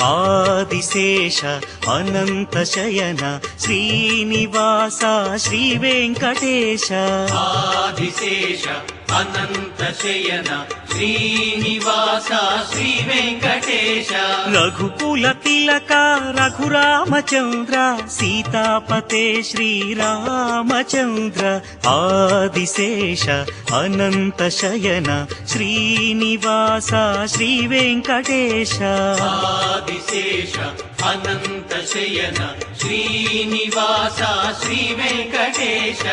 ఆదిశేష అనంత శయన శ్రీనివాస శ్రీ వెంకటేశ ఆదిశేష అనంత శయన శ్రీనివాస శ్రీ వెంకటేశ రఘుకుల తిలక రఘురామచంద్ర సీతాపతే శ్రీరామచంద్ర ఆదిశేష అనంత శయన శ్రీనివాస శ్రీ వెంకటేశ ఆదిశేష అనంత శయన శ్రీనివాస శ్రీ వెంకటేశ